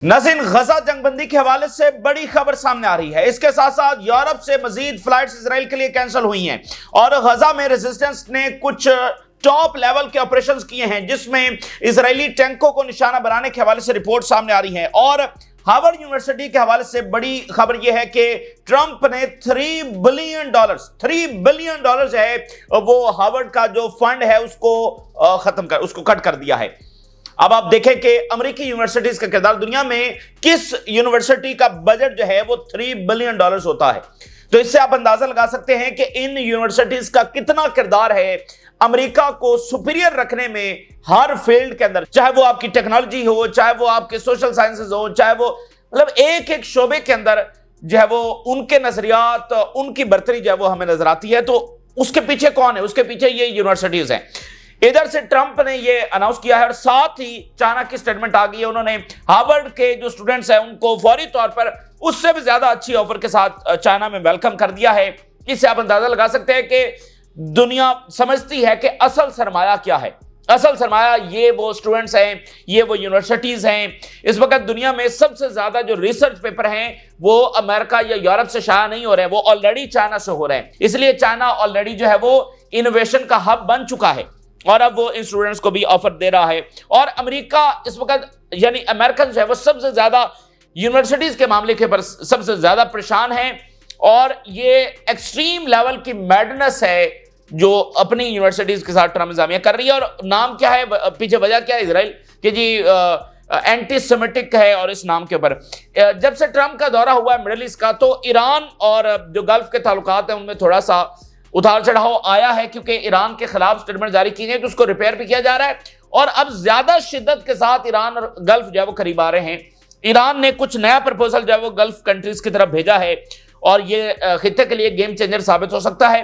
नाज़रीन, गजा जंगबंदी के हवाले से बड़ी खबर सामने आ रही है। इसके साथ साथ यूरोप से मजीद फ्लाइट्स इजराइल के लिए कैंसिल हुई हैं और गजा में रेजिस्टेंस ने कुछ टॉप लेवल के ऑपरेशंस किए हैं, जिसमें इजरायली टैंकों को निशाना बनाने के हवाले से रिपोर्ट सामने आ रही है। और हार्वर्ड यूनिवर्सिटी के हवाले से बड़ी खबर यह है कि ट्रंप ने $3 बिलियन है वो हार्वर्ड का जो फंड है उसको कट कर दिया है। अब आप देखें कि अमेरिकी यूनिवर्सिटीज का किरदार दुनिया में किस यूनिवर्सिटी का बजट जो है वो $3 बिलियन होता है। तो इससे आप अंदाजा लगा सकते हैं कि इन यूनिवर्सिटीज का कितना किरदार है अमेरिका को सुपीरियर रखने में हर फील्ड के अंदर, चाहे वो आपकी टेक्नोलॉजी हो, चाहे वो आपके सोशल साइंसेज हो, चाहे वो मतलब एक एक शोबे के अंदर जो है वो उनके नजरियात, उनकी बर्तरी जो है वो हमें नजर आती है। तो उसके पीछे कौन है? उसके पीछे ये यूनिवर्सिटीज हैं। इधर से ट्रंप ने ये अनाउंस किया है और साथ ही चाइना की स्टेटमेंट आ गई है। उन्होंने हार्वर्ड के जो स्टूडेंट्स हैं उनको फौरी तौर पर उससे भी ज्यादा अच्छी ऑफर के साथ चाइना में वेलकम कर दिया है। इससे आप अंदाजा लगा सकते हैं कि दुनिया समझती है कि असल सरमाया क्या है। असल सरमाया ये वो स्टूडेंट्स हैं, ये वो यूनिवर्सिटीज हैं। इस वक्त दुनिया में सबसे ज्यादा जो रिसर्च पेपर हैं वो अमेरिका या यूरोप से शाया नहीं हो रहे हैं, वो ऑलरेडी चाइना से हो रहे हैं। इसलिए चाइना ऑलरेडी जो है वो इनोवेशन का हब बन चुका है और अब वो इन स्टूडेंट्स को भी ऑफर दे रहा है। और अमेरिका इस वक्त यानी अमेरिकन जो है वो सबसे ज्यादा यूनिवर्सिटीज के मामले के पर सबसे ज्यादा परेशान हैं और ये एक्सट्रीम लेवल की मैडनेस है जो अपनी यूनिवर्सिटीज के साथ ट्रम्प इंतजामिया कर रही है। और नाम क्या है, पीछे वजह क्या है इजराइल कि जी एंटी सेमेटिक है। और इस नाम के ऊपर जब से ट्रम्प का दौरा हुआ है मिडिल ईस्ट का, तो ईरान और जो गल्फ के ताल्लुकात हैं उनमें थोड़ा सा उतार चढ़ाव आया है, क्योंकि ईरान के खिलाफ स्टेटमेंट जारी की गई तो उसको रिपेयर भी किया जा रहा है। और अब ज्यादा शिद्दत के साथ ईरान और गल्फ जो है वो करीब आ रहे हैं। ईरान ने कुछ नया प्रपोजल जो है वो गल्फ कंट्रीज की तरफ भेजा है और ये खित्ते के लिए गेम चेंजर साबित हो सकता है।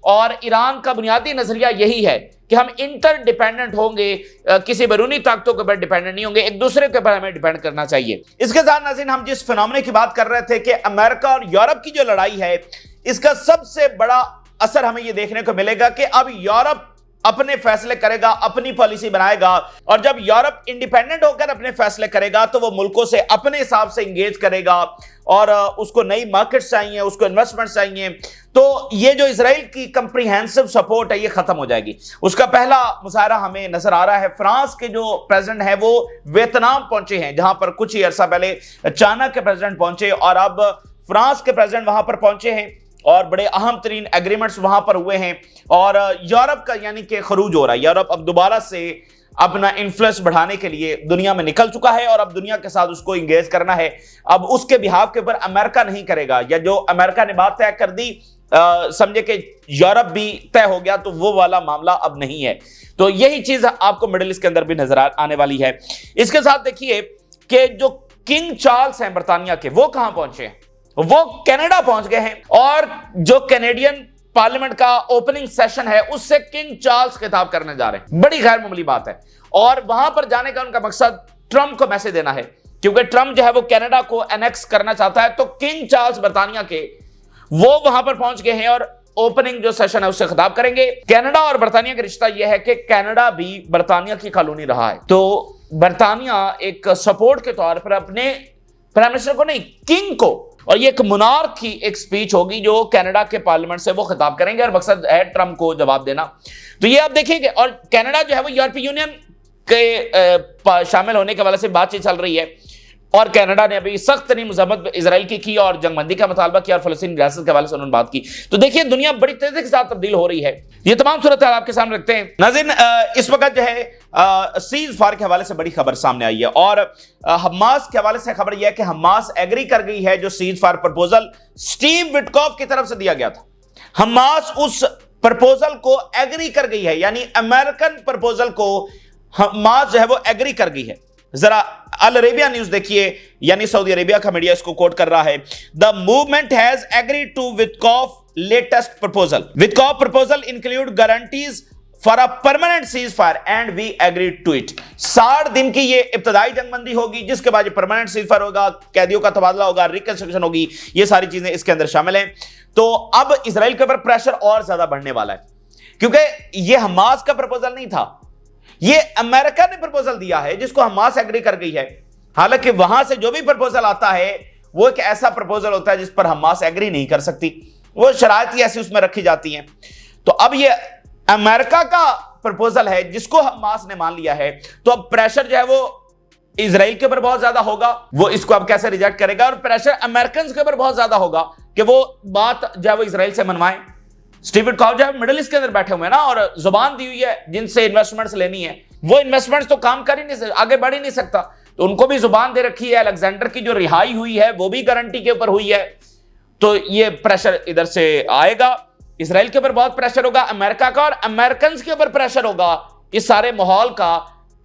और ईरान का बुनियादी नजरिया यही है कि हम इंटर डिपेंडेंट होंगे, किसी बैरूनी ताकतों के ऊपर डिपेंडेंट नहीं होंगे, एक दूसरे के ऊपर हमें डिपेंड करना चाहिए। इसके साथ नाज़रीन, हम जिस फिनोमेना की बात कर रहे थे कि अमेरिका और यूरोप की जो लड़ाई है, इसका सबसे बड़ा असर हमें यह देखने को मिलेगा कि अब यूरोप अपने फैसले करेगा, अपनी पॉलिसी बनाएगा। और जब यूरोप इंडिपेंडेंट होकर अपने फैसले करेगा तो वो मुल्कों से अपने हिसाब से इंगेज करेगा और उसको नई मार्केट्स चाहिए, उसको इन्वेस्टमेंट्स चाहिए। तो ये जो इजराइल की कंप्रीहेंसिव सपोर्ट है ये खत्म हो जाएगी। उसका पहला मुजाहरा हमें नजर आ रहा है। फ्रांस के जो प्रेसिडेंट है वो वियतनाम पहुंचे हैं, जहां पर कुछ ही अरसा पहले चाइना के प्रेसिडेंट पहुंचे और अब फ्रांस के प्रेसिडेंट वहां पर पहुंचे हैं और बड़े अहम तरीन एग्रीमेंट्स वहां पर हुए हैं। और यूरोप का यानी कि खरूज हो रहा है। यूरोप अब दोबारा से अपना इन्फ्लुएंस बढ़ाने के लिए दुनिया में निकल चुका है और अब दुनिया के साथ उसको इंगेज करना है। अब उसके बिहाफ के ऊपर अमेरिका नहीं करेगा, या जो अमेरिका ने बात तय कर दी समझे कि यूरोप भी तय हो गया, तो वो वाला मामला अब नहीं है। तो यही चीज आपको मिडिल ईस्ट के अंदर भी नजर आने वाली है। इसके साथ देखिए कि जो किंग चार्ल्स हैं बर्तानिया के, वो कहां पहुंचे हैं? वो कनाडा पहुंच गए हैं और जो कैनेडियन पार्लियामेंट का ओपनिंग सेशन है उससे किंग चार्ल्स खिताब करने जा रहे हैं। बड़ी गैर मामूली बात है। और वहां पर जाने का उनका मकसद ट्रंप को मैसेज देना है, क्योंकि ट्रंप जो है वो कनाडा को एनेक्स करना चाहता है। तो किंग चार्ल्स बर्तानिया के वो वहां पर पहुंच गए हैं और ओपनिंग जो सेशन है उससे खिताब करेंगे। कनाडा और बर्तानिया का रिश्ता यह है कि कनाडा भी बर्तानिया की कॉलोनी रहा है, तो बर्तानिया एक सपोर्ट के तौर पर अपने प्राइम मिनिस्टर को नहीं, किंग को, और ये एक मुनार्क की एक स्पीच होगी जो कनाडा के पार्लियामेंट से वो खिताब करेंगे और मकसद है ट्रंप को जवाब देना। तो ये आप देखेंगे। और कनाडा जो है वो यूरोपीय यूनियन के शामिल होने के हवाले से बातचीत चल रही है और कनाडा ने अभी सख्त तरीन मजम्मत इजराइल की और जंगबंदी का मुतालबा किया और फलस्तीन रियासत के हवाले से उन्होंने बात की। तो देखिए दुनिया बड़ी तेजी के साथ तब्दील हो रही है। ये तमाम सूरत आपके सामने रखते हैं। नाज़रीन, इस वक्त जो है सीज फायर के हवाले से बड़ी खबर सामने आई है और हमास के हवाले से खबर यह है कि हमास एग्री कर गई है जो cease fire proposal Steve Witkoff की तरफ से दिया गया था। हमास उस प्रपोजल को एग्री कर गई है, यानी अमेरिकन प्रपोजल को हमास जो है वो एग्री कर गई है। जरा अल अरेबिया न्यूज देखिए, यानी सऊदी अरेबिया का मीडिया इसको कोट कर रहा है। The movement has agreed to Witkoff latest proposal. Witkoff proposal include guarantees for a permanent ceasefire and we agreed to it. 60 दिन की ये इब्तदाई जंगबंदी होगी, जिसके बाद ये परमानेंट सीज फायर होगा, कैदियों का तबादला होगा, रिकंस्ट्रक्शन होगी, ये सारी चीजें इसके अंदर शामिल हैं। तो अब इजराइल के ऊपर प्रेशर और ज्यादा बढ़ने वाला है, क्योंकि ये हमास का प्रपोजल नहीं था, ये अमेरिका ने प्रपोजल दिया है जिसको हमास एग्री कर गई है। हालांकि वहां से जो भी प्रपोजल आता है वो एक ऐसा प्रपोजल होता है जिस पर हमास एग्री नहीं कर सकती, वो शराइत ही ऐसी उसमें रखी जाती हैं। तो अब ये अमेरिका का प्रपोजल है जिसको हमास ने मान लिया है, तो अब प्रेशर जो है वो इजराइल के ऊपर बहुत ज्यादा होगा, वो इसको अब कैसे रिजेक्ट करेगा, और प्रेशर अमेरिकन के ऊपर बहुत ज्यादा होगा कि वो बात जो है वो इजराइल से मनवाएं। स्टीव विटकॉफ जो है मिडिल ईस्ट के अंदर बैठे हुए हैं ना, और जुबान दी हुई है जिनसे इन्वेस्टमेंट्स लेनी है, वो इन्वेस्टमेंट्स तो काम कर ही नहीं, आगे बढ़ ही नहीं सकता, तो उनको भी जुबान दे रखी है। अलेक्जेंडर की जो रिहाई हुई है वो भी गारंटी के ऊपर हुई है, तो ये प्रेशर इधर से आएगा, इजराइल के ऊपर बहुत प्रेशर होगा अमेरिका का, और अमेरिकन के ऊपर प्रेशर होगा इस सारे माहौल का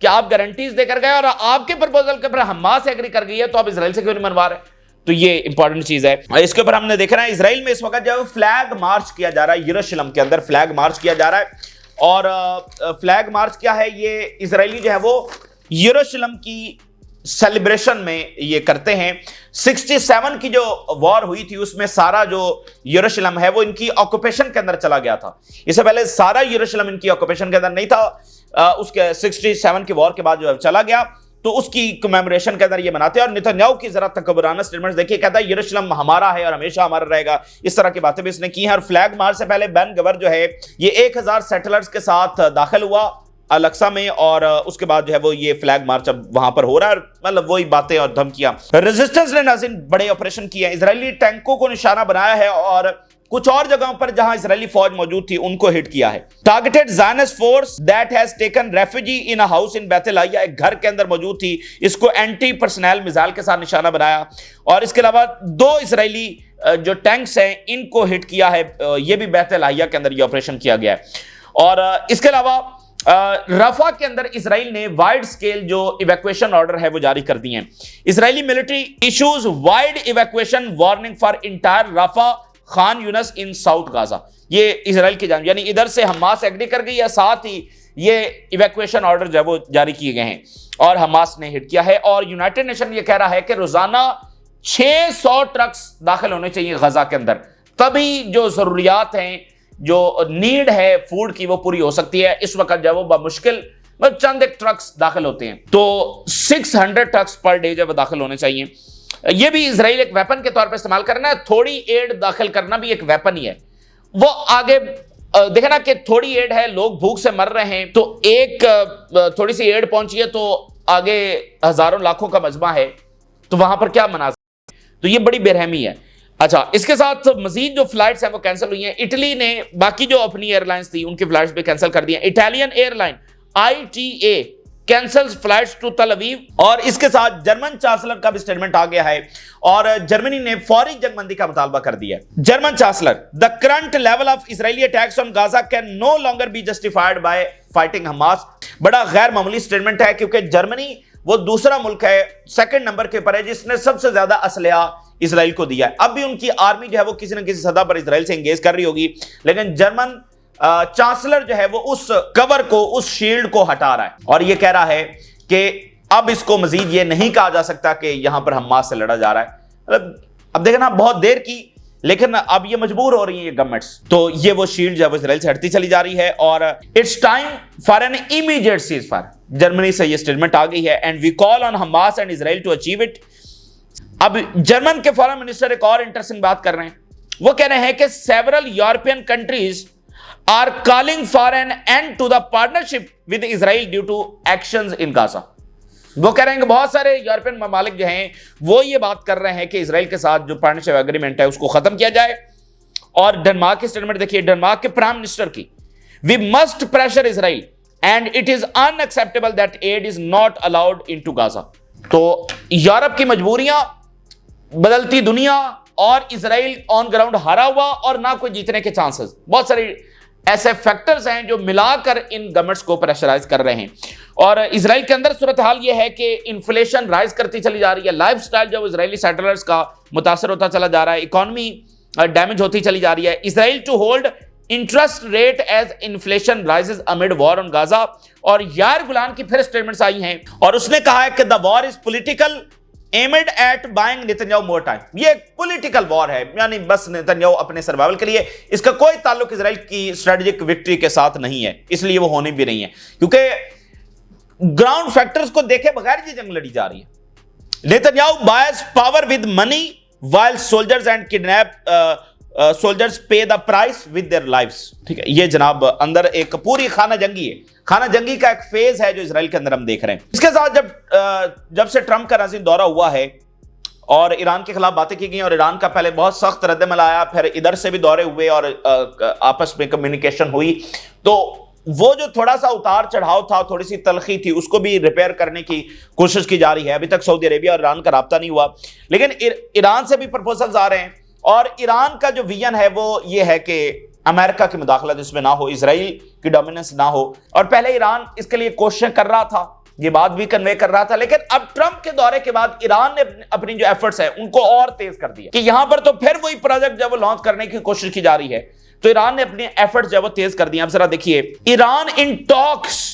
कि आप गारंटीज देकर गए और आपके प्रपोजल के ऊपर हमास एग्री कर गई है, तो आप इजराइल से क्यों नहीं मनवा रहे। तो ये इंपॉर्टेंट चीज है। इसके ऊपर हमने देखना है इजराइल में इस वक्त जो फ्लैग मार्च किया जा रहा है, यरूशलेम के अंदर फ्लैग मार्च किया जा रहा है, और फ्लैग मार्च क्या है, ये इजरायली जो है वो यरूशलेम की सेलिब्रेशन में ये करते हैं। 67 की जो वॉर हुई थी उसमें सारा जो यरूशलेम है वो इनकी ऑक्यूपेशन के अंदर चला गया था, इससे पहले सारा यरूशलेम इनकी ऑक्यूपेशन के अंदर नहीं था, उसके 67 की वॉर के बाद जो चला गया, तो उसकी कमेमोरेशन के अंदर ये मनाते हैं। और नेतन्याहू की जरा तकबराना स्टेटमेंट देखिए, कहता है यरूशलेम हमारा है और हमेशा हमारा रहेगा, इस तरह की बातें भी इसने की हैं। और फ्लैग मार्च से पहले बेन गवर जो है ये 1000 सेटलर्स के साथ दाखिल हुआ अलक्सा में, और उसके बाद जो है वो ये फ्लैग मार्च अब वहां पर हो रहा है, मतलब वही बातें और धमकियां। रेजिस्टेंस ने नाज़रीन बड़े ऑपरेशन किए हैं, इजरायली टैंकों को निशाना बनाया है और कुछ और जगहों पर जहां इजरायली फौज मौजूद थी उनको हिट किया है। Targeted Zionist force that has taken refugee in a house in Beit Lahia, एक घर के अंदर मौजूद थी, इसको एंटी पर्सनल मिसाइल के साथ निशाना बनाया। और इसके अलावा 2 इजरायली जो टैंक्स हैं इनको हिट किया है, ये भी बैतलाइया के अंदर ये ऑपरेशन किया गया है। और इसके अलावा रफा के अंदर इजराइल ने वाइड स्केल जो इवैक्यूएशन ऑर्डर है वो जारी कर दिए हैं। Israeli military issues wide evacuation warning for entire Rafah Khan Younis in south Gaza, ये इजराइल की जान, यानी इधर से हमास एग्री कर गई है, साथ ही ये इवैक्यूएशन ऑर्डर जो है वो जारी किए गए हैं और हमास ने हिट किया है। और यूनाइटेड नेशन ये कह रहा है कि रोजाना 600 ट्रक्स दाखिल होने चाहिए गजा के अंदर, तभी जो जरूरियात हैं, जो नीड है फूड की, वो पूरी हो सकती है। इस वक्त जब वो बामुश्किल चंद एक ट्रक्स दाखिल होते हैं, तो 600 ट्रक्स पर डे जब दाखिल होने चाहिए। ये भी इजराइल एक वेपन के तौर पर इस्तेमाल करना है, थोड़ी एड दाखिल करना भी एक वेपन ही है। वो आगे देखना कि थोड़ी एड है, लोग भूख से मर रहे हैं, तो एक थोड़ी सी एड पहुंची है तो आगे हजारों लाखों का मजमा है, तो वहां पर क्या मना, तो ये बड़ी बेरहमी है। अच्छा, इसके साथ मजीद जो फ्लाइट्स हैं वो कैंसिल हुई हैं। इटली ने बाकी जो अपनी एयरलाइंस थी उनकी फ्लाइट्स भी कैंसिल कर दी हैं। Italian airline ITA cancels flights to Tel Aviv, और इसके साथ जर्मन चांसलर का भी स्टेटमेंट आ गया है और जर्मनी ने फौरी जंगबंदी का मुतालबा कर दिया है। German chancellor, the current level of Israeli attacks on Gaza can no longer be justified by fighting Hamas. बड़ा गैर मामूली स्टेटमेंट है क्योंकि जर्मनी वो दूसरा मुल्क है, सेकंड नंबर के ऊपर है, जिसने सबसे ज्यादा असलहा इजराइल को दिया है। अब भी उनकी आर्मी जो है वो किसी न किसी सतह पर इजराइल से एंगेज कर रही होगी, लेकिन जर्मन चांसलर जो है वो उस कवर को, उस शील्ड को हटा रहा है और ये कह रहा है कि अब इसको मजीद ये नहीं कहा जा सकता कि यहां पर हमास से लड़ा जा रहा है। मतलब अब देखना बहुत देर की, लेकिन अब ये मजबूर हो रही है ये गवर्नमेंट्स, तो ये वो शील्ड जो है वो इजराइल से हटती चली जा रही है और it's time for an immediate ceasefire. Germany से ये स्टेटमेंट आ गई है, and we call on Hamas and Israel to achieve it. अब जर्मन के फॉरेन मिनिस्टर एक और इंटरेस्टिंग बात कर रहे हैं, वो कह रहे हैं कि several European countries are calling for an end to the partnership with Israel due to actions in Gaza. वो कह रहे हैं कि बहुत सारे यूरोपियन ममालिक जो हैं वो ये बात कर रहे हैं कि इजराइल के साथ जो पार्टनरशिप एग्रीमेंट है उसको खत्म किया जाए। और डेनमार्क की स्टेटमेंट देखिए, डेनमार्क के प्राइम मिनिस्टर की, we must pressure Israel and it is unacceptable that aid is not allowed into Gaza. तो यूरोप की मजबूरियां, बदलती दुनिया और इजराइल ऑन ग्राउंड हारा हुआ और ना कोई जीतने के चांसेस, बहुत सारे ऐसे फैक्टर्स हैं जो मिलाकर इन गवर्नमेंट्स को प्रेशराइज कर रहे हैं। और इजराइल के अंदर सूरत हाल यह है कि इन्फ्लेशन राइज करती चली जा रही है, लाइफस्टाइल जो इजरायली सेटलर्स का मुतासर होता चला जा रहा है, इकोनॉमी डैमेज होती चली जा रही है। Israel to hold interest rate as inflation rises amid war on Gaza. और यार गुलान की फिर स्टेटमेंट्स आई हैं और उसने कहा है कि the war is political aimed at buying Netanyahu more time. ये पॉलिटिकल वॉर है, यानी बस नेतन्याहू अपने सर्वाइवल के लिए, इसका कोई ताल्लुक इजराइल की स्ट्रेटेजिक विक्ट्री के साथ नहीं है, इसलिए वो होनी भी नहीं है, क्योंकि ग्राउंड फैक्टर्स को देखे बगैर ये जंग लड़ी जा रही है। Netanyahu bias power with money while soldiers and kidnap soldiers pay the price with their lives। ठीक है, ये जनाब अंदर एक पूरी खाना जंगी है, खाना जंगी का एक फेज है जो इजराइल के अंदर हम देख रहे हैं। इसके साथ जब से ट्रंप का नाज़रीन दौरा हुआ है और ईरान के खिलाफ बातें की गई और ईरान का पहले बहुत सख्त रद्दमल आया, फिर इधर से भी दौरे हुए और आपस में कम्युनिकेशन हुई, तो वो जो थोड़ा सा उतार चढ़ाव था, थोड़ी सी तलखी थी, उसको भी रिपेयर करने की कोशिश की जा रही है। अभी तक सऊदी अरेबिया और ईरान का राब्ता नहीं हुआ, लेकिन ईरान से भी प्रपोजल्स आ रहे हैं और ईरान का जो विजन है वो ये है कि अमेरिका की मुदाखलत इसमें ना हो, इजराइल की डोमिनेंस ना हो। और पहले ईरान इसके लिए कोशिशें कर रहा था, ये बात भी कन्वे कर रहा था, लेकिन अब ट्रंप के दौरे के बाद ईरान ने अपनी जो एफर्ट्स है उनको और तेज कर दिया कि यहां पर तो फिर वही प्रोजेक्ट जब लॉन्च करने की कोशिश की जा रही है, तो ईरान ने अपने एफर्ट्स जो तेज कर दिए। अब जरा देखिए, Iran in talks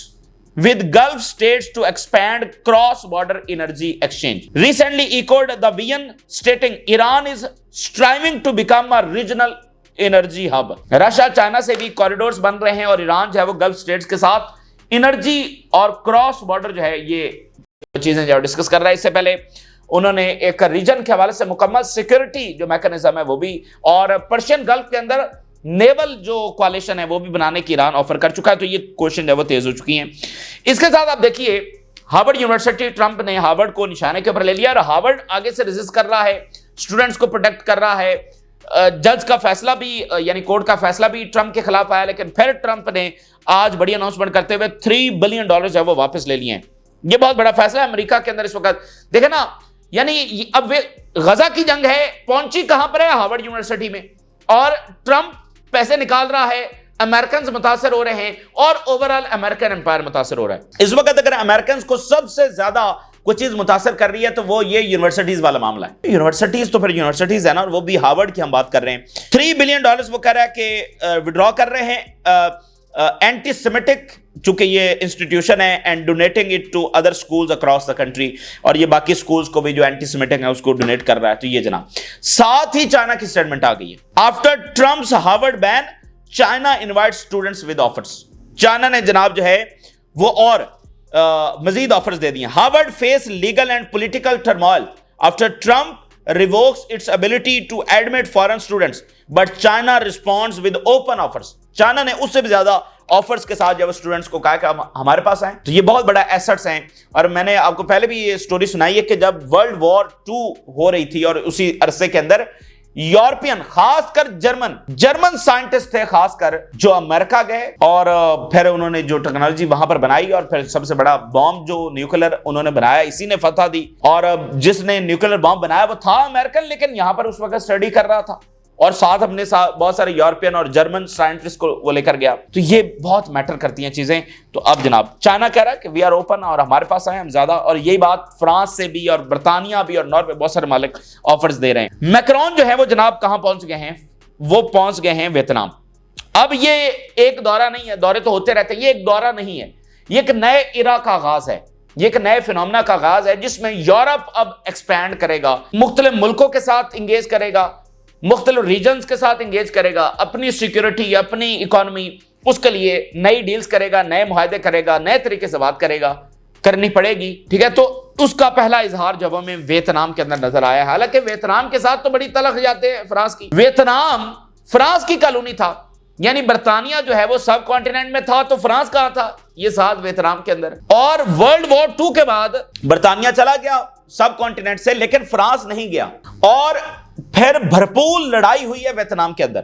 with Gulf states to expand cross-border energy exchange. Recently echoed the vision stating Iran is striving to become a regional energy hub. Russia China से भी कॉरिडोर्स बन रहे हैं और ईरान जो है वो गल्फ स्टेट्स के साथ एनर्जी और क्रॉस बॉर्डर जो है ये चीजें जो डिस्कस कर रहा है। इससे पहले उन्होंने एक रीजन के हवाले से मुकम्मल सिक्योरिटी जो मैकेनिज्म है वो भी, और पर्शियन गल्फ के अंदर नेवल जो कोalition है वो भी बनाने की ईरान ऑफर कर चुका है। तो ये क्वेश्चन है वो तेज हो चुकी हैं। इसके साथ आप देखिए, हार्वर्ड यूनिवर्सिटी, ट्रंप ने हार्वर्ड को निशाने के ऊपर ले लिया और हार्वर्ड आगे से रेजिस्ट कर रहा है, स्टूडेंट्स को प्रोटेक्ट कर रहा है। जज का फैसला भी यानी कोर्ट का फैसला भी ट्रंप के खिलाफ आया, लेकिन फिर ट्रंप ने आज बड़ी अनाउंसमेंट करते हुए $3 बिलियन जो है वो वापस ले लिए हैं। ये बहुत बड़ा फैसला है अमेरिका के अंदर इस वक्त। देखे ना, यानी अब वे गजा की जंग है, पहुंची कहां पर है? हार्वर्ड यूनिवर्सिटी में। और ट्रंप पैसे निकाल रहा है, अमेरिकन मुतासर हो रहे हैं और ओवरऑल अमेरिकन एम्पायर मुतासर हो रहा है। इस वक्त अगर अमेरिकन को सबसे ज्यादा कोई चीज मुतासर कर रही है तो वो ये यूनिवर्सिटीज वाला मामला है। यूनिवर्सिटीज तो फिर यूनिवर्सिटीज है ना, और वो भी हार्वर्ड की हम बात कर रहे हैं। $3 बिलियन वो कह रहा है कि विड्रॉ कर रहे हैं एंटी सेमेटिक, चूंकि ये इंस्टीट्यूशन है, and donating it to other schools across the country, और ये बाकी स्कूल्स को भी जो एंटी सेमेटिक है उसको डोनेट कर रहा है। तो ये जनाब, साथ ही चाइना की स्टेटमेंट आ गई है। After Trump's Harvard ban, China invite students with offers. China ने जनाब जो है वो और मजीद ऑफर्स दे दिए। Harvard face legal and political turmoil after Trump revokes its ability to admit foreign students, but China responds with open offers. China ने उससे भी ज्यादा ऑफर्स के साथ जब स्टूडेंट्स को कहा कि हमारे पास आए, तो ये बहुत बड़ा एसेट्स हैं। और मैंने आपको पहले भी ये स्टोरी सुनाई है कि जब वर्ल्ड वॉर 2 हो रही थी और उसी अरसे के अंदर यूरोपियन, खासकर जर्मन साइंटिस्ट थे, खासकर जो अमेरिका गए और फिर उन्होंने जो टेक्नोलॉजी वहां पर बनाई और फिर सबसे बड़ा बॉम्ब जो न्यूक्लियर उन्होंने बनाया, इसी ने फतह दी। और जिसने न्यूक्लियर बॉम्ब बनाया वो था अमेरिकन, लेकिन यहां पर उस वक्त स्टडी कर रहा था और साथ अपने साथ बहुत सारे यूरोपियन और जर्मन साइंटिस्ट को वो लेकर गया। तो ये बहुत मैटर करती हैं चीजें। तो अब जनाब चाइना कह रहा है कि वी आर ओपन और हमारे पास आए हम ज्यादा, और यही बात फ्रांस से भी और बर्तानिया भी और नॉर्वे, बहुत सारे मालिक ऑफर्स दे रहे हैं। मैक्रोन जो है वो जनाब कहां पहुंच गए हैं? वो पहुंच गए हैं वियतनाम। अब ये एक दौरा नहीं है, दौरे तो होते रहते हैं, ये एक दौरा नहीं है, ये एक नए इरा का आगाज है, ये एक नए फिनोमेना का आगाज है जिसमें यूरोप अब एक्सपैंड करेगा, मुख्तलिफ मुल्कों के साथ इंगेज करेगा, मुख्तलिफ रीजन्स के साथ इंगेज करेगा, अपनी सिक्योरिटी, अपनी इकोनॉमी, उसके लिए नई डील्स करेगा, नए मुआहदे करेगा, नए तरीके से बात करेगा, करनी पड़ेगी। ठीक है, तो उसका पहला इजहार जब हमें वियतनाम के अंदर नजर आया। हालांकि वियतनाम के साथ तो बड़ी तलख जाते हैं फ्रांस की। वियतनाम फ्रांस की कॉलोनी था, यानी बर्तानिया जो है वो सब कॉन्टिनेंट में था, तो फ्रांस कहां था? ये साथ वियतनाम के अंदर। और वर्ल्ड वॉर 2 के बाद बर्तानिया चला गया सब कॉन्टिनेंट से, लेकिन फ्रांस नहीं गया। और फिर भरपूर लड़ाई हुई है वियतनाम के अंदर,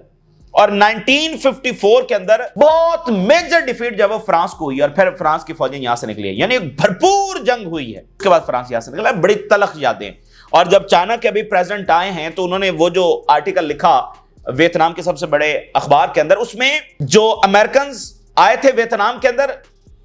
और 1954 के अंदर बहुत मेजर डिफीट जब वो फ्रांस को हुई और फिर फ्रांस की फौजें यहां से निकली, यानी भरपूर जंग हुई है। उसके बाद फ्रांस यहां से निकला, बड़ी तलख यादें। और जब चाइना के अभी प्रेसिडेंट आए हैं तो उन्होंने वो जो आर्टिकल लिखा वियतनाम के सबसे बड़े अखबार के अंदर, उसमें जो अमेरिकन आए थे वियतनाम के अंदर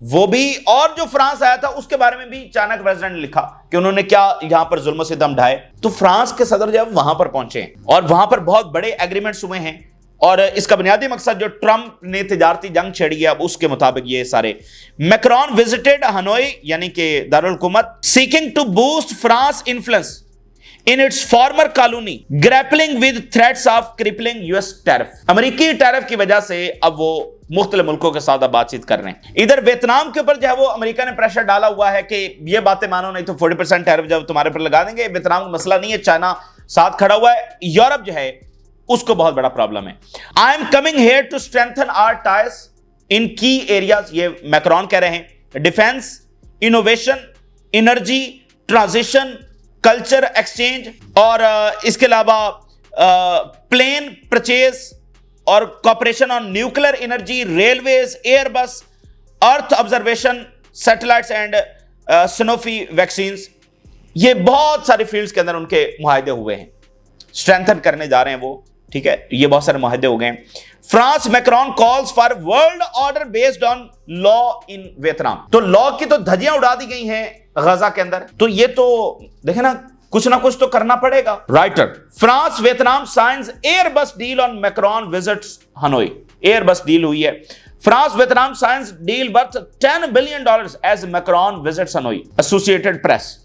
वो भी, और जो फ्रांस आया था उसके बारे में भी चाइना के प्रेसिडेंट ने लिखा कि उन्होंने क्या यहां पर जुल्म सितम ढाए। तो फ्रांस के सदर जब वहां पर पहुंचे और वहां पर बहुत बड़े एग्रीमेंट्स हुए हैं, और इसका बुनियादी मकसद जो ट्रंप ने तिजारती जंग छेड़ी है, अब उसके मुताबिक ये सारे। मैक्रोन विजिटेड हनोई यानी कि दारुल हुकूमत, seeking to boost France influence in its former colony, grappling with threats of crippling US tariff। अमेरिकी टैरिफ की वजह से अब वो मुख्तलिफ मुल्कों के साथ अब बातचीत कर रहे हैं। इधर वियतनाम के ऊपर जो है वो अमेरिका ने प्रेशर डाला हुआ है कि ये बातें मानो नहीं तो 40% टैरिफ जब तुम्हारे पर लगा देंगे। वियतनाम का मसला नहीं है, चाइना साथ खड़ा हुआ है। यूरोप जो है उसको बहुत बड़ा प्रॉब्लम है। I am coming here to strengthen our ties in key areas, ये मैक्रोन कह रहे हैं। Defence, innovation, energy transition, culture exchange और इसके अलावा प्लेन परचेज और cooperation on nuclear energy, railways, Airbus, earth observation, satellites and Sanofi vaccines. ये बहुत सारी फील्ड्स के अंदर उनके मुआहदे हुए हैं, स्ट्रेंथन करने जा रहे हैं वो, ठीक है। ये बहुत सारे मुआहदे हो गए हैं। France, Macron calls for world order based on law in Vietnam. तो लॉ की तो धज्जियां उड़ा दी गई हैं गजा के अंदर, तो ये तो देखे ना कुछ तो करना पड़ेगा। Reuters, France Vietnam signs Airbus deal on Macron visits Hanoi. Airbus deal हुई है। France Vietnam signs deal worth $10 billion as Macron visits Hanoi. Associated Press.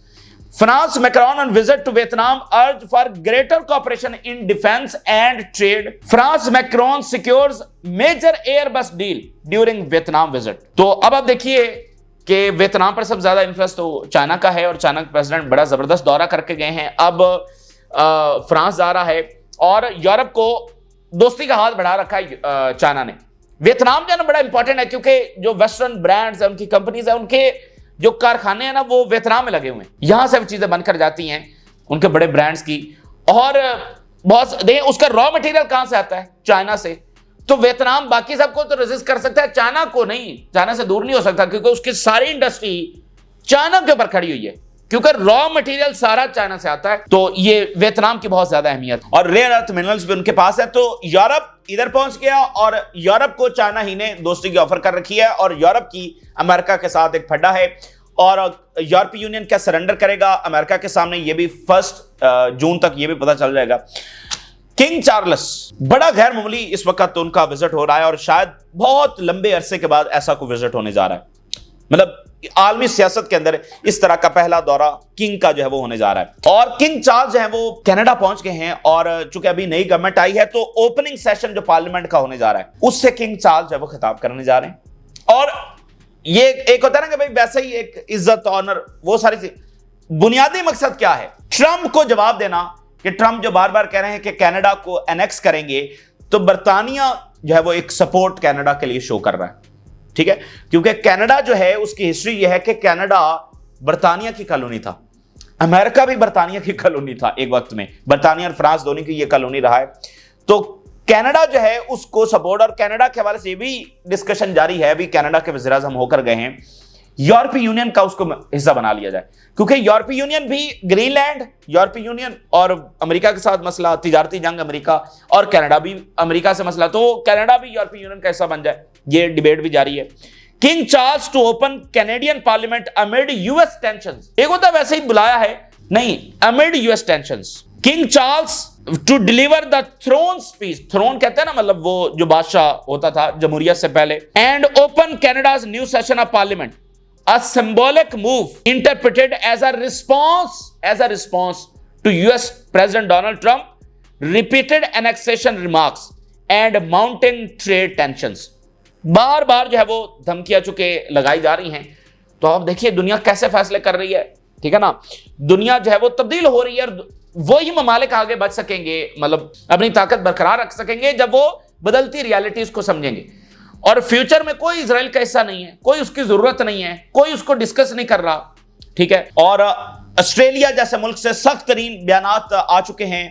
France, Macron on visit to Vietnam urged for greater cooperation in defense and trade. France, Macron secures major Airbus deal during Vietnam visit. तो अब आप देखिए कि Vietnam पर सबसे ज्यादा influence तो China का है और चाइना के प्रेसिडेंट बड़ा जबरदस्त दौरा करके गए हैं। अब फ्रांस जा रहा है और यूरोप को दोस्ती का हाथ बढ़ा रखा है चाइना ने। वियतनाम जो है ना बड़ा इंपॉर्टेंट है क्योंकि जो वेस्टर्न ब्रांड्स है, उनकी कंपनीज है, उनके जो कारखाने हैं ना वो वियतनाम में लगे हुए हैं। यहां से चीजें बनकर जाती हैं उनके बड़े ब्रांड्स की। और बहुत देखिए उसका रॉ मटेरियल कहां से आता है? चाइना से। तो वियतनाम बाकी सबको तो रेजिस्ट कर सकता है, चाइना को नहीं। चाइना से दूर नहीं हो सकता क्योंकि उसकी सारी इंडस्ट्री चाइना के ऊपर खड़ी हुई है, क्योंकि रॉ मटेरियल सारा चाइना से आता है। तो ये वियतनाम की बहुत ज्यादा अहमियत और रेयर अर्थ मिनरल्स भी उनके पास है। तो यूरोप इधर पहुंच गया और यूरोप को चाइना ही ने दोस्ती की ऑफर कर रखी है और यूरोप की अमेरिका के साथ एक फड्डा है। और यूरोपीय यूनियन क्या सरेंडर करेगा अमेरिका के सामने, ये भी 1 जून तक ये भी पता चल जाएगा। किंग चार्ल्स, बड़ा गैर मामूली इस वक्त उनका विजिट हो रहा है और शायद बहुत लंबे अरसे के बाद ऐसा कोई विजिट होने जा रहा है। मतलब आलमी सियासत के अंदर इस तरह का पहला दौरा किंग का जो है वो होने जा रहा है। और किंग चार्ल्स जो है वो कनाडा पहुंच गए हैं और चूंकि अभी नई गवर्नमेंट आई है तो ओपनिंग सेशन जो पार्लियामेंट का होने जा रहा है उससे किंग चार्ल्स जो है वो खिताब करने जा रहे हैं। और ये एक होता है ना कि भाई वैसे ही एक इज्जत, ऑनर, वो सारी चीज। बुनियादी मकसद क्या है? ट्रंप को जवाब देना कि ट्रंप जो बार बार कह रहे हैं कि कनाडा को एनेक्स करेंगे, तो बर्तानिया जो है वो एक सपोर्ट कनाडा के लिए शो कर रहा है, ठीक है। क्योंकि कनाडा जो है उसकी हिस्ट्री यह है कि कनाडा बर्तानिया की कॉलोनी था, अमेरिका भी बर्तानिया की कॉलोनी था एक वक्त में। बर्तानिया और फ्रांस दोनों की यह कॉलोनी रहा है। तो कनाडा जो है उसको सपोर्ट, और कनाडा के हवाले से भी डिस्कशन जारी है। अभी कनाडा के वज़ीर आज़म होकर गए हैं, यूरोपीय यूनियन का उसको हिस्सा बना लिया जाए, क्योंकि यूरोपीय यूनियन भी ग्रीनलैंड, यूरोपीय यूनियन और अमेरिका के साथ मसला, तिजारती जंग अमेरिका और कनाडा भी अमेरिका से मसला, तो कनाडा भी यूरोपीय यूनियन का हिस्सा बन जाए, ये डिबेट भी जारी है। King Charles to open Canadian parliament amid US tensions. एक होता वैसे ही बुलाया है, नहीं, amid US tensions. King Charles to deliver the throne speech, throne कहते हैं ना मतलब वो जो बादशाह होता था जमहूरियत से पहले, and open Canada's new session of parliament, a symbolic move interpreted as a response to US President Donald Trump repeated annexation remarks and mounting trade tensions। बार बार जो है वो धमकियां चुके लगाई जा रही हैं। तो आप देखिए दुनिया कैसे फैसले कर रही है, ठीक है ना। दुनिया जो है वो तब्दील हो रही है और वही ममालिक आगे बढ़ सकेंगे, मतलब अपनी ताकत बरकरार रख सकेंगे जब वो बदलती रियलिटीज को समझेंगे। और फ्यूचर में कोई इजराइल का हिस्सा नहीं है, कोई उसकी जरूरत नहीं है, कोई उसको डिस्कस नहीं कर रहा, ठीक है। और ऑस्ट्रेलिया जैसे मुल्क से सख्त तरीन बयान आ चुके हैं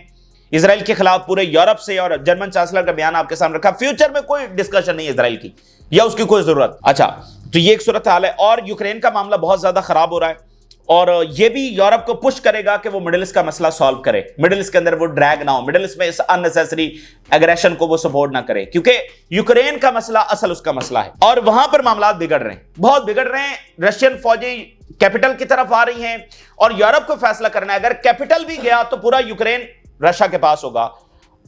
इजराइल के खिलाफ पूरे यूरोप से, और जर्मन चांसलर का बयान आपके सामने रखा। फ्यूचर में कोई डिस्कशन नहीं है इजराइल की या उसकी कोई जरूरत। अच्छा, तो ये एक सूरत हाल है। और यूक्रेन का मामला बहुत ज्यादा खराब हो रहा है और ये भी यूरोप को पुश करेगा कि वो मिडिल ईस्ट का मसला सॉल्व करे, मिडिल ईस्ट के अंदर वो ड्रैग ना हो, मिडिल ईस्ट में इस अननेसेसरी एग्रेशन को वो सपोर्ट ना करे, क्योंकि यूक्रेन का मसला असल उसका मसला है और वहां पर मामला बिगड़ रहे हैं, बहुत बिगड़ रहे हैं। रशियन फौजी कैपिटल की तरफ आ रही हैं और यूरोप को फैसला करना है, अगर कैपिटल भी गया तो पूरा यूक्रेन रशिया के पास होगा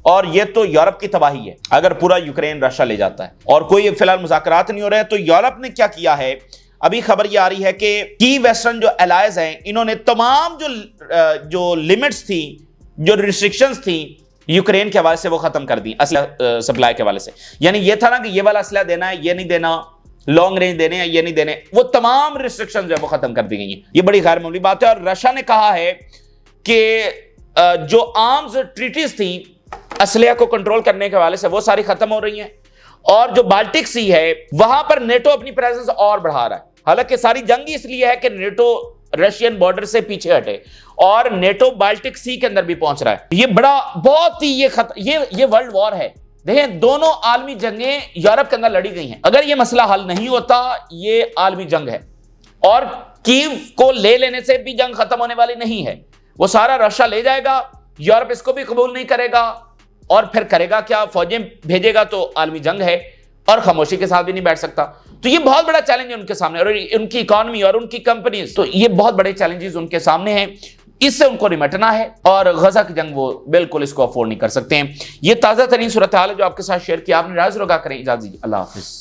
और ये तो यूरोप की तबाही है अगर पूरा यूक्रेन रशिया ले जाता है। और कोई फिलहाल मुज़ाकरात नहीं हो रहे। तो यूरोप ने क्या किया है, अभी खबर ये आ रही है कि की वेस्टर्न जो एलाइज हैं, इन्होंने तमाम जो लिमिट्स थी, जो रिस्ट्रिक्शंस थी यूक्रेन के हवाले से वो खत्म कर दी, असला सप्लाई के हवाले से। यानी ये था ना कि ये वाला असला देना है, ये नहीं देना, लॉन्ग रेंज देने हैं, ये नहीं देने, वो तमाम रिस्ट्रिक्शन जो है वो खत्म कर दी गई हैं। ये बड़ी गैर मामूली बात है। और रशिया ने कहा है कि जो आर्म्स ट्रीटीज थी असलिया को कंट्रोल करने के हवाले से, वो सारी खत्म हो रही हैं। और जो बाल्टिक सी है वहां पर नेटो अपनी प्रेजेंस और बढ़ा रहा है। हालांकि सारी जंग इसलिए है कि नेटो रशियन बॉर्डर से पीछे हटे और नेटो बाल्टिक सी के अंदर भी पहुंच रहा है। ये बड़ा बहुत ही ये वर्ल्ड वॉर है। देखें, दोनों आलमी जंगें यूरोप के अंदर लड़ी गई हैं। अगर ये मसला हल नहीं होता, ये आलमी जंग है और कीव को ले लेने से भी जंग खत्म होने वाली नहीं है। वो सारा रशिया ले जाएगा, यूरोप इसको भी कबूल नहीं करेगा और फिर करेगा क्या? फौजें भेजेगा तो आलमी जंग है और खामोशी के साथ भी नहीं बैठ सकता। तो ये बहुत बड़ा चैलेंज है उनके सामने, और उनकी इकोनॉमी और उनकी कंपनीज, तो ये बहुत बड़े चैलेंजेस उनके सामने हैं। इससे उनको निपटना है और गजा की जंग वो बिल्कुल इसको अफोर्ड नहीं कर सकते हैं। ये ताजा तरीन सूरत हाल है जो आपके साथ शेयर किया। आपने राज रोगा करें, इजाजत दीजिए, अल्लाह हाफिज।